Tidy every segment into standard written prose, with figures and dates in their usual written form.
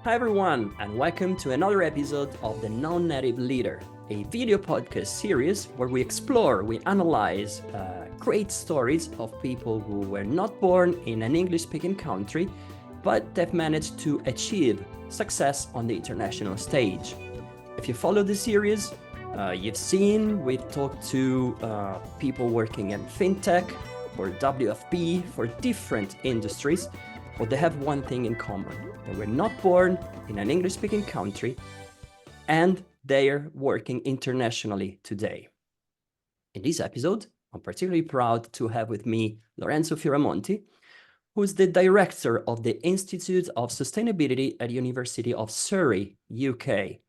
Hi everyone, and welcome to another episode of The Non-Native Leader, a video podcast series where we explore, we analyze great stories of people who were not born in an English-speaking country, but they've managed to achieve success on the international stage. If you follow the series, you've seen we've talked to people working in fintech, for WFP, for different industries, but they have one thing in common. They were not born in an English-speaking country, and they are working internationally today. In this episode, I'm particularly proud to have with me Lorenzo Fioramonti, who is the director of the Institute of Sustainability at University of Surrey, UK.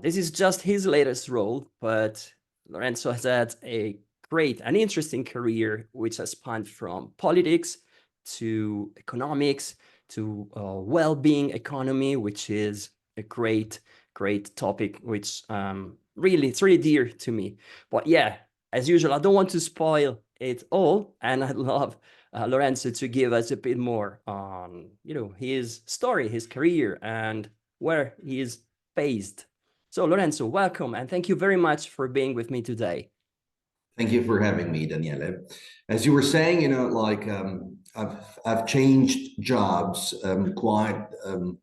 This is just his latest role, but Lorenzo has had an interesting career, which has spanned from politics to economics to well-being economy, which is a great topic, which it's really dear to me. But yeah, as usual, I don't want to spoil it all, and I'd love Lorenzo to give us a bit more on his story, his career, and where he is based. So Lorenzo, welcome, and thank you very much for being with me today. Thank you for having me, Daniele. As you were saying, I've changed jobs quite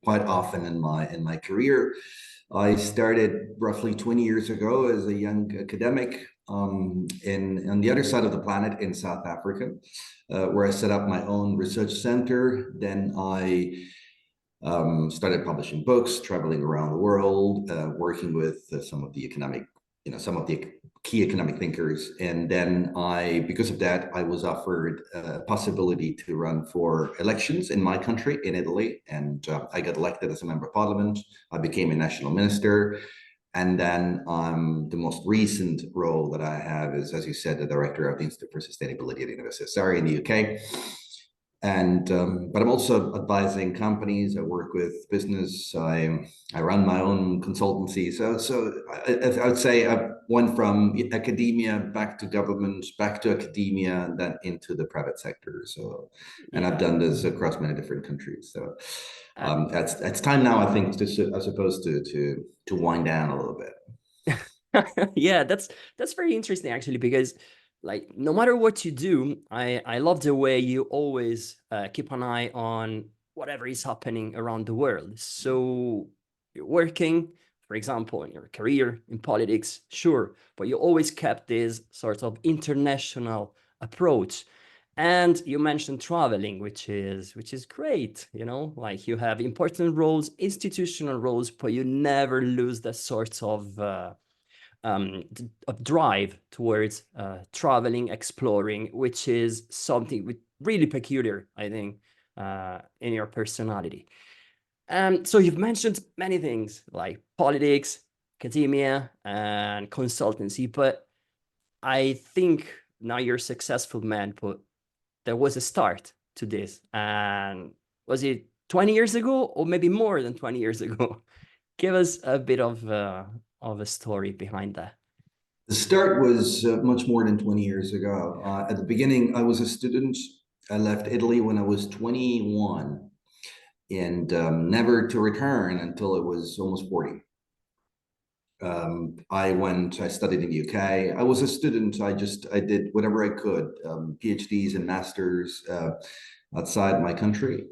often in my career. I started roughly 20 years ago as a young academic on the other side of the planet in South Africa, where I set up my own research center. Then I started publishing books, traveling around the world, working with some of the key economic thinkers. And then because of that, I was offered a possibility to run for elections in my country, in Italy. And I got elected as a member of parliament. I became a national minister. And then the most recent role that I have is, as you said, the director of the Institute for Sustainability at the University of Surrey in the UK. And but I'm also advising companies. I work with business. I run my own consultancy. So I would say I went from academia back to government, back to academia, and then into the private sector. So, and I've done this across many different countries. So it's time now, I think, I suppose to wind down a little bit. Yeah, that's very interesting actually, because no matter what you do, I love the way you always keep an eye on whatever is happening around the world. So you're working, for example, in your career in politics, sure, but you always kept this sort of international approach. And you mentioned traveling, which is great, you have important roles, institutional roles, but you never lose that sort of drive towards traveling, exploring, which is something really peculiar, I think, in your personality. So you've mentioned many things like politics, academia, and consultancy, but I think now you're a successful man, but there was a start to this. And was it 20 years ago or maybe more than 20 years ago? Give us a bit of a story behind that. The start was much more than 20 years ago. At the beginning, I was a student. I left Italy when I was 21 and never to return until it was almost 40. I studied in the UK. I was a student. I did whatever I could, PhDs and masters outside my country,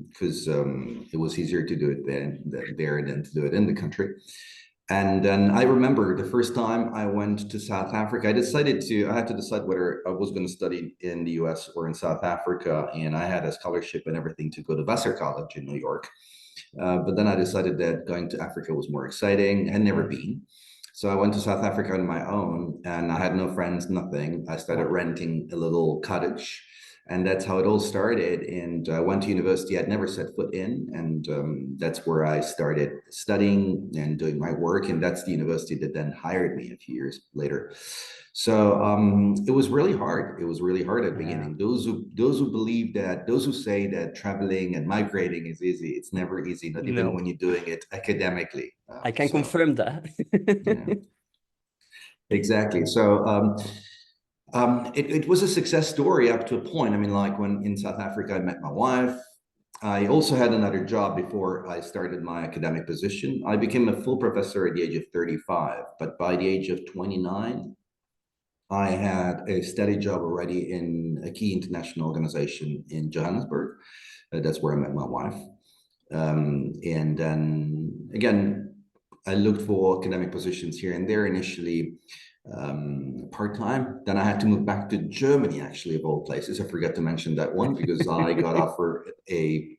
because it was easier to do it there than to do it in the country. And then I remember the first time I went to South Africa, I had to decide whether I was going to study in the US or in South Africa. And I had a scholarship and everything to go to Vassar College in New York. But then I decided that going to Africa was more exciting. I had never been. So I went to South Africa on my own, and I had no friends, nothing. I started renting a little cottage, and that's how it all started. And I went to university I'd never set foot in, and that's where I started studying and doing my work. And that's the university that then hired me a few years later. So it was really hard. It was really hard at the beginning. Those who say that traveling and migrating is easy, it's never easy, not even when you're doing it academically. I can confirm that. Yeah. Exactly. So it was a success story up to a point. I mean, like when in South Africa, I met my wife. I also had another job before I started my academic position. I became a full professor at the age of 35, but by the age of 29, I had a steady job already in a key international organization in Johannesburg. That's where I met my wife. And then again, I looked for academic positions here and there initially, part-time. Then I had to move back to Germany, actually, of all places. I forgot to mention that one because I got offered a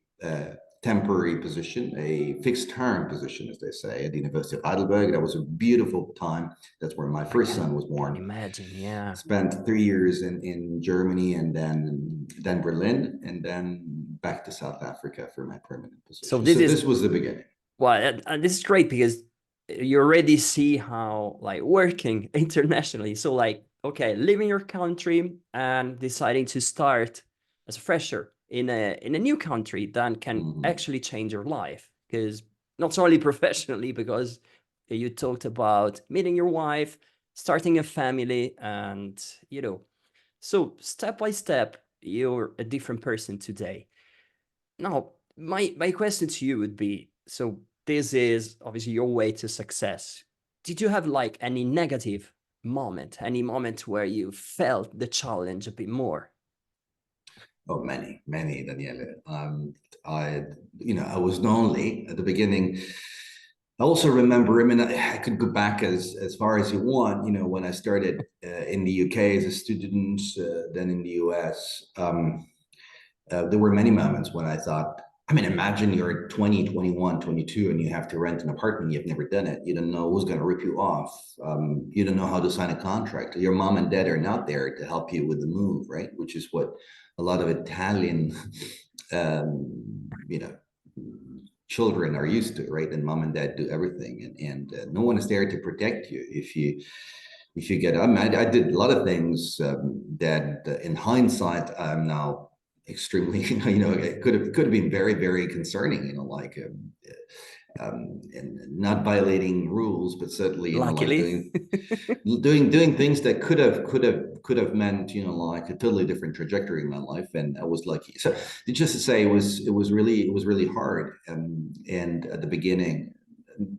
temporary position, a fixed-term position, as they say, at the University of Heidelberg. That was a beautiful time. That's where my first son was Can born. imagine, yeah. Spent 3 years in Germany and then Berlin and then back to South Africa for my permanent So position. this So is, this was the beginning. well, and this is great because you already see how like working internationally. So like, okay, leaving your country and deciding to start as a fresher in a new country then can actually change your life. Because not only professionally, because you talked about meeting your wife, starting a family, and so step by step, you're a different person today. Now, my question to you would be, so this is obviously your way to success. Did you have like any negative moment, any moment where you felt the challenge a bit more? Oh, many, Daniele. I was lonely at the beginning. I also remember, I mean, I could go back as far as you want, when I started in the UK as a student, then in the US. There were many moments when I thought, I mean, imagine you're 20, 21, 22, and you have to rent an apartment. You've never done it. You don't know who's going to rip you off. You don't know how to sign a contract. Your mom and dad are not there to help you with the move, right? Which is what a lot of Italian, you know, children are used to, right? And mom and dad do everything, and no one is there to protect you if you get. I mean, I did a lot of things that, in hindsight, I'm now extremely, it could have been very, very concerning, like and not violating rules, but certainly, like Luckily. doing things that could have meant, like a totally different trajectory in my life. And I was lucky. So just to say, it was really hard. And at the beginning,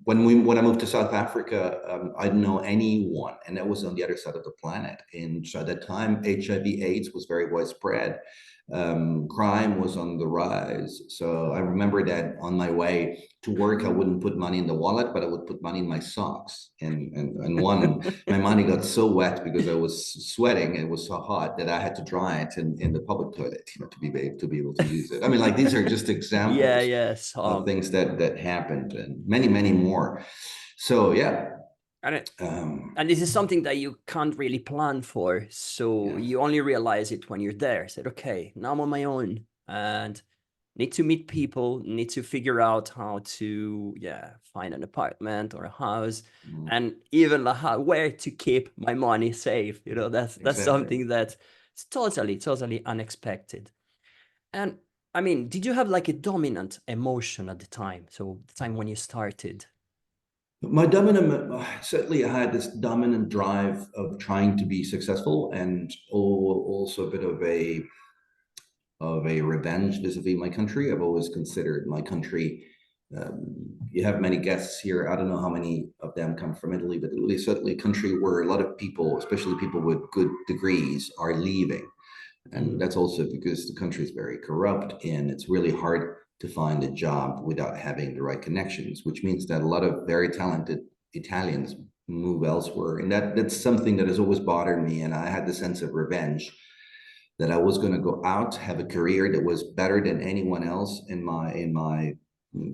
when I moved to South Africa, I didn't know anyone, and that was on the other side of the planet. And so at that time, HIV/AIDS was very widespread. Crime was on the rise. So I remember that on my way to work, I wouldn't put money in the wallet, but I would put money in my socks. And my money got so wet because I was sweating. It was so hot that I had to dry it in the public toilet, to be able to use it. I mean, like, these are just Yeah, examples yes. of things that happened, and many, many more. So yeah. And it, um, and this is something that you can't really plan for. So yeah, you only realize it when you're there. Said, okay, now I'm on my own and need to meet people, need to figure out how to, find an apartment or a house, and even where to keep my money safe. That's exactly. something that's totally, totally unexpected. And I mean, did you have like a dominant emotion at the time? So the time when you started? My dominant, certainly, I had this dominant drive of trying to be successful, and also a bit of a revenge vis-a-vis my country. I've always considered my country. You have many guests here. I don't know how many of them come from Italy, but Italy is certainly a country where a lot of people, especially people with good degrees, are leaving. And Mm, that's also because the country is very corrupt, and it's really hard to find a job without having the right connections, which means that a lot of very talented Italians move elsewhere. And that's something that has always bothered me. And I had the sense of revenge that I was going to go out, have a career that was better than anyone else in my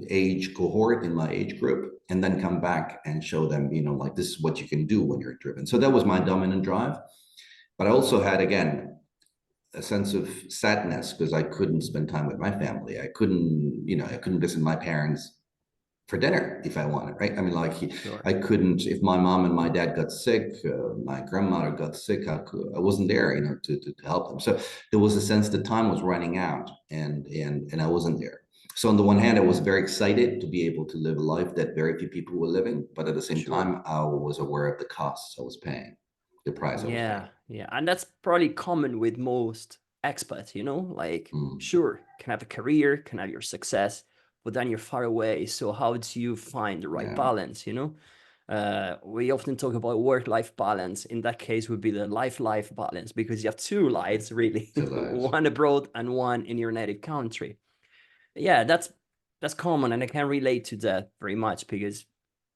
age cohort, in my age group, and then come back and show them, like, this is what you can do when you're driven. So that was my dominant drive. But I also had, again, a sense of sadness because I couldn't spend time with my family. I couldn't visit my parents for dinner if I wanted, right? I mean, like, sure. I couldn't, if my mom and my dad got sick, my grandmother got sick, I wasn't there, to help them. So there was a sense that time was running out, and I wasn't there. So on the one hand, I was very excited to be able to live a life that very few people were living, but at the same Sure. time, I was aware of the costs I was paying, the price I was paying. Yeah, yeah. And that's probably common with most expat, you know, like, Mm, sure, can have a career, can have your success, but then you're far away. So how do you find the right yeah, balance, you know? We often talk about work-life balance. In that case, would be the life-life balance, because you have two yeah, lives, really, to lives. one abroad and one in your native country. Yeah, that's common, and I can relate to that very much, because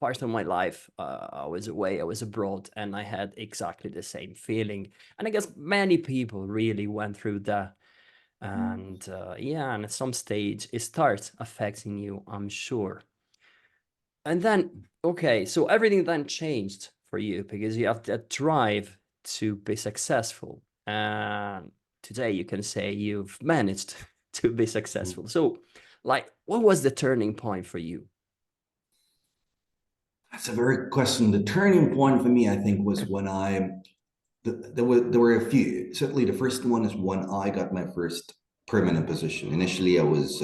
part of my life, I was away, I was abroad, and I had exactly the same feeling. And I guess many people really went through that. And yeah, and at some stage it starts affecting you, I'm sure. And then, okay, so everything then changed for you, because you have that drive to be successful. And today you can say you've managed to be successful. So, like, what was the turning point for you? That's a very good question. The turning point for me, I think, was when there were a few. Certainly, the first one is when I got my first permanent position. Initially, I was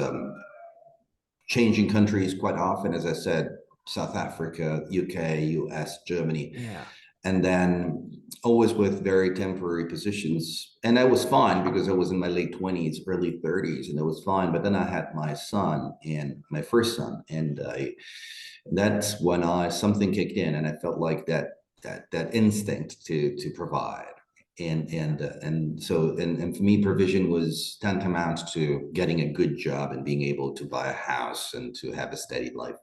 changing countries quite often, as I said, South Africa, UK, US, Germany, Yeah, and then always with very temporary positions. And that was fine because I was in my late 20s, early 30s, and it was fine. But then I had my son, and my first son, and that's when I something kicked in, and I felt like that instinct to provide. And for me, provision was tantamount to getting a good job and being able to buy a house and to have a steady life.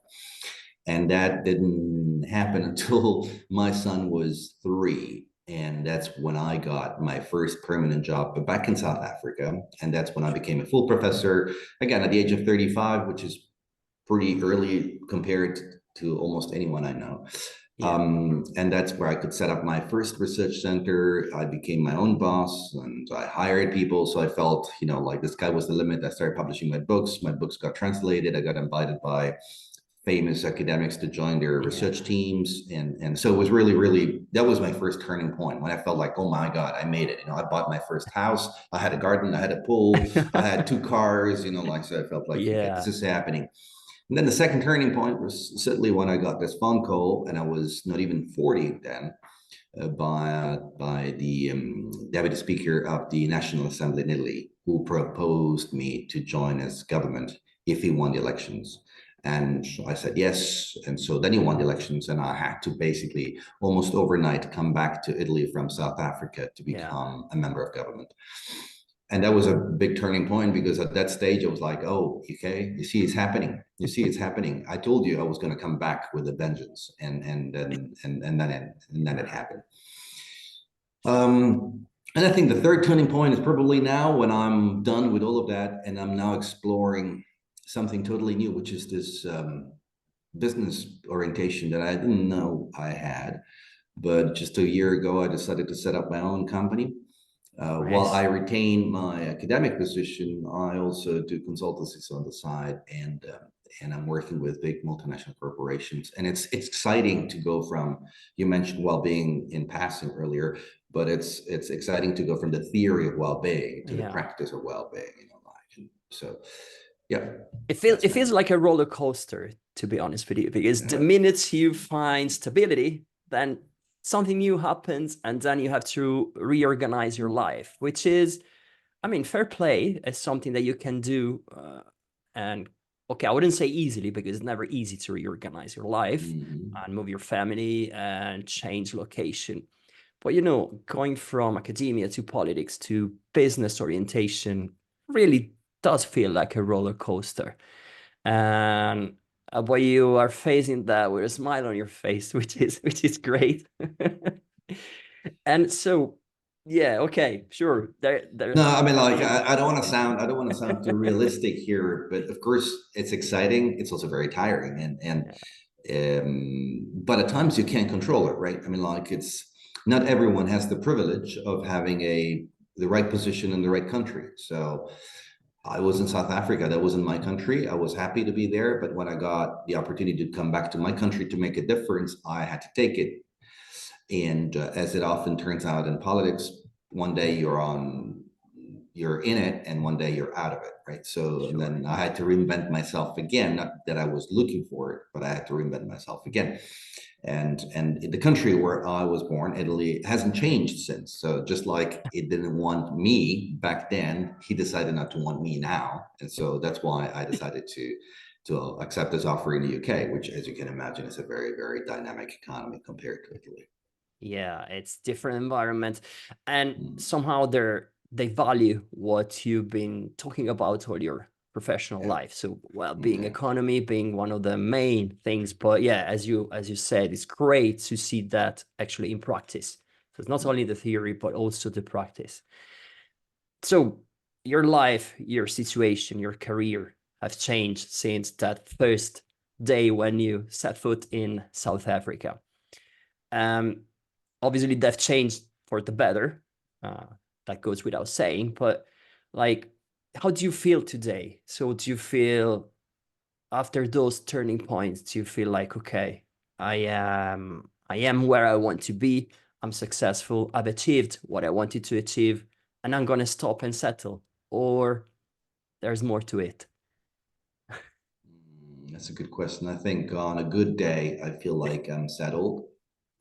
And that didn't happen until my son was 3. And that's when I got my first permanent job, but back in South Africa. And that's when I became a full professor, again, at the age of 35, which is pretty early compared to almost anyone I know. yeah, And that's where I could set up my first research center. I became my own boss and I hired people. So I felt, like the sky was the limit. I started publishing my books. My books got translated. I got invited by famous academics to join their yeah, research teams. And so it was really, really, that was my first turning point when I felt like, oh my God, I made it. I bought my first house. I had a garden. I had a pool. I had 2 cars, so I felt like, okay, this yeah, is happening. And then the second turning point was certainly when I got this phone call, and I was not even 40 then, by the deputy speaker of the National Assembly in Italy, who proposed me to join his government if he won the elections. And so I said yes. And so then he won the elections, and I had to basically almost overnight come back to Italy from South Africa to yeah, become a member of government. And that was a big turning point because at that stage I was like, oh, okay, you see it's happening. You see it's happening. I told you I was going to come back with a vengeance, and then it happened. And I think the third turning point is probably now when I'm done with all of that and I'm now exploring something totally new, which is this business orientation that I didn't know I had. But just a year ago, I decided to set up my own company. While I nice. retain my academic position, I also do consultancies on the side, and I'm working with big multinational corporations. And it's exciting to go from, you mentioned well-being in passing earlier, but it's exciting to go from the theory of well-being to the Yeah. practice of well-being. So yeah, It that's feels my like a roller coaster, to be honest with you, because the uh, minute you find stability, then something new happens, and then you have to reorganize your life, which is, I mean, fair play is something that you can do. And okay, I wouldn't say easily, because it's never easy to reorganize your life mhm. and move your family and change location. But going from academia to politics to business orientation really does feel like a roller coaster. And but you are facing that with a smile on your face, which is great. And so, yeah, okay, sure. There. No, I mean, like, You, I don't want to sound too realistic here, but of course, it's exciting. It's also very tiring, yeah, but at times you can't control it, right? I mean, like, it's not everyone has the privilege of having the right position in the right country. So I was in South Africa. That wasn't my country. I was happy to be there, but when I got the opportunity to come back to my country to make a difference, I had to take it. And as it often turns out in politics, one day you're in it, and one day you're out of it, right? So and sure. then I had to reinvent myself again. Not that I was looking for it, but I had to reinvent myself again. And the country where I was born, Italy, hasn't changed since. So just like it didn't want me back then, he decided not to want me now. And so that's why I decided to accept this offer in the UK, which, as you can imagine, is a very, very dynamic economy compared to Italy. Yeah, it's different environment, and somehow they value what you've been talking about all your professional Yeah. life. So, well, being Yeah. economy being one of the main things, but yeah, as you said, it's great to see that actually in practice. So it's not only the theory, but also the practice. So your life, your situation, your career have changed since that first day when you set foot in South Africa. Um, Obviously they've changed for the better. That goes without saying, but like, how do you feel today? So do you feel after those turning points, do you feel like, okay, I am where I want to be, I'm successful, I've achieved what I wanted to achieve, and I'm gonna stop and settle? Or there's more to it? That's a good question. I think on a good day, I feel like I'm settled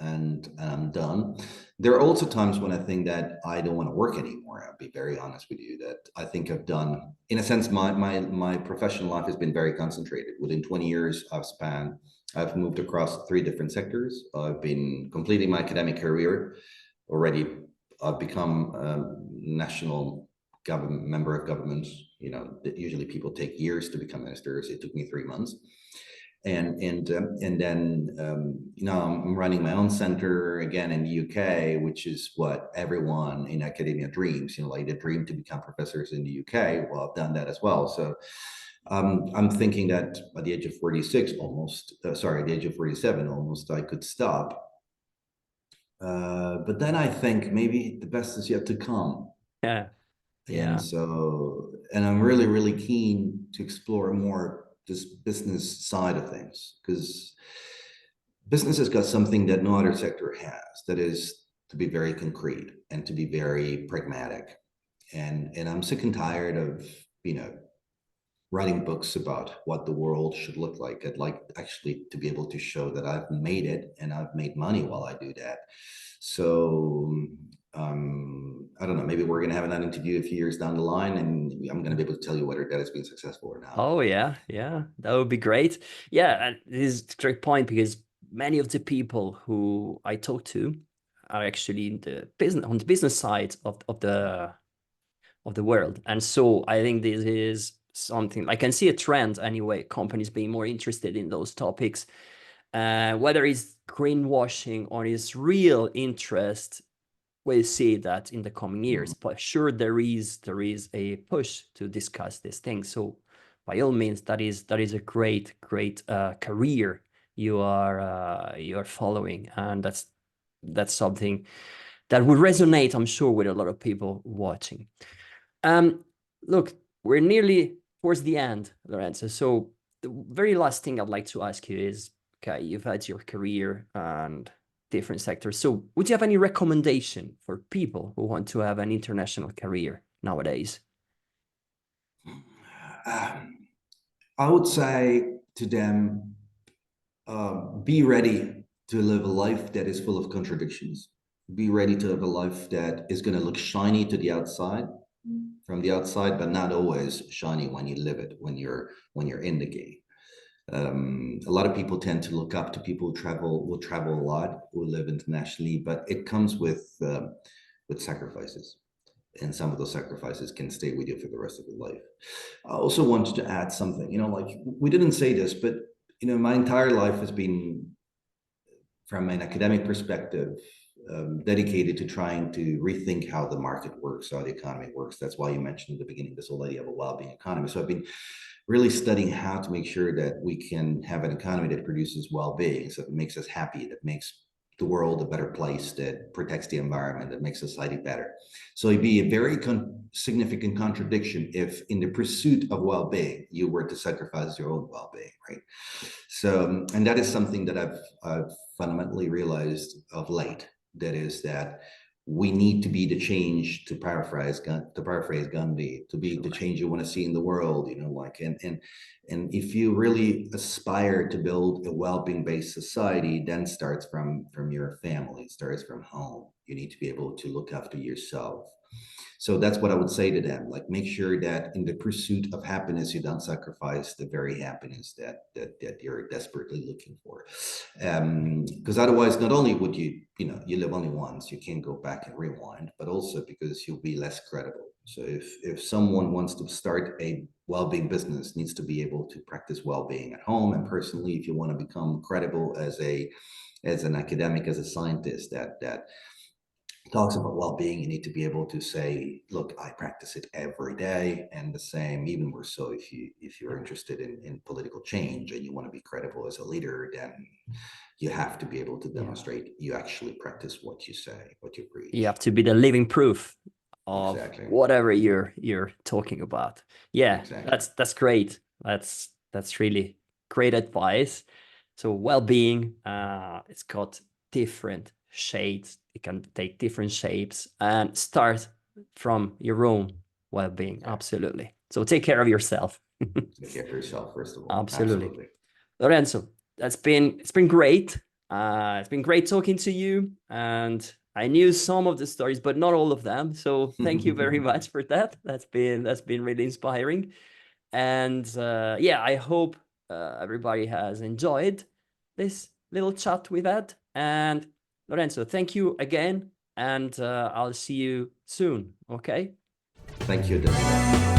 and I'm done. There are also times when I think that I don't want to work anymore. I'll be very honest with you that I think I've done, in a sense, my professional life has been very concentrated. Within 20 years, I've moved across 3 different sectors. I've been completing my academic career already. I've become a national government member of government. You know, usually people take years to become ministers. It took me 3 months. And then you know, I'm running my own center again in the UK, which is what everyone in academia dreams. You know, like they dream to become professors in the UK. Well, I've done that as well. So I'm thinking that at the age of 46, almost, sorry, at the age of 47, almost, I could stop. But then I think maybe the best is yet to come. Yeah, And yeah, so, and I'm really, really keen to explore more this business side of things, because business has got something that no other sector has, that is to be very concrete and to be very pragmatic. And I'm sick and tired of, you know, writing books about what the world should look like. I'd like actually to be able to show that I've made it and I've made money while I do that. So I don't know, maybe we're going to have another interview a few years down the line and I'm going to be able to tell you whether that has been successful or not. oh yeah, yeah, that would be great. Yeah, and this is a great point, because many of the people who I talk to are actually in the business, on the business side of the world. And so I think this is something I can see a trend anyway, companies being more interested in those topics, whether it's greenwashing or is real interest. We'll see that in the coming years, but sure, there is a push to discuss these things. So by all means, that is a great career you are following, and that's something that would resonate, I'm sure, with a lot of people watching. Um, Look, we're nearly towards the end, Lorenzo. So the very last thing I'd like to ask you is, okay, you've had your career and different sectors. So would you have any recommendation for people who want to have an international career nowadays? Um, I would say to them, be ready to live a life that is full of contradictions. Be ready to live a life that is going to look shiny to the outside, from the outside, but not always shiny when you live it, when you're in the game. A lot of people tend to look up to people who will travel a lot, who live internationally, but it comes with sacrifices, and some of those sacrifices can stay with you for the rest of your life. I also wanted to add something. You know, like we didn't say this, but you know, my entire life has been, from an academic perspective, dedicated to trying to rethink how the market works, how the economy works. That's why you mentioned at the beginning this whole idea of a well-being economy. So I've been really studying how to make sure that we can have an economy that produces well-being, so that makes us happy, that makes the world a better place, that protects the environment, that makes society better. So it'd be a very significant contradiction if, in the pursuit of well-being, you were to sacrifice your own well-being, right? So, and that is something that I've fundamentally realized of late. That is that we need to be the change, to paraphrase Gandhi, to be the change you want to see in the world, like, and if you really aspire to build a well-being based society, then starts from your family, it starts from home. You need to be able to look after yourself. So that's what I would say to them. Like, make sure that in the pursuit of happiness, you don't sacrifice the very happiness that you're desperately looking for. Because otherwise, not only would you live only once, you can't go back and rewind, but also because you'll be less credible. So if someone wants to start a well-being business, needs to be able to practice well-being at home. And personally, if you want to become credible as an academic, as a scientist that talks about well-being, you need to be able to say, look, I practice it every day. And the same, even more so, if you're interested in political change and you want to be credible as a leader, then you have to be able to demonstrate you actually practice what you say, what you preach. You have to be the living proof of Exactly. whatever you're talking about. Yeah, exactly. that's great. That's really great advice. So well-being, it's got different shades. It can take different shapes and start from your own well-being. Yeah. Absolutely. So take care of yourself. Take care of yourself, first of all. Absolutely. Lorenzo, it's been great. It's been great talking to you, and I knew some of the stories, but not all of them. So thank you very much for that. That's been really inspiring. And yeah, I hope everybody has enjoyed this little chat we've had. And Lorenzo, thank you again, and I'll see you soon. Okay. Thank you, Daniel.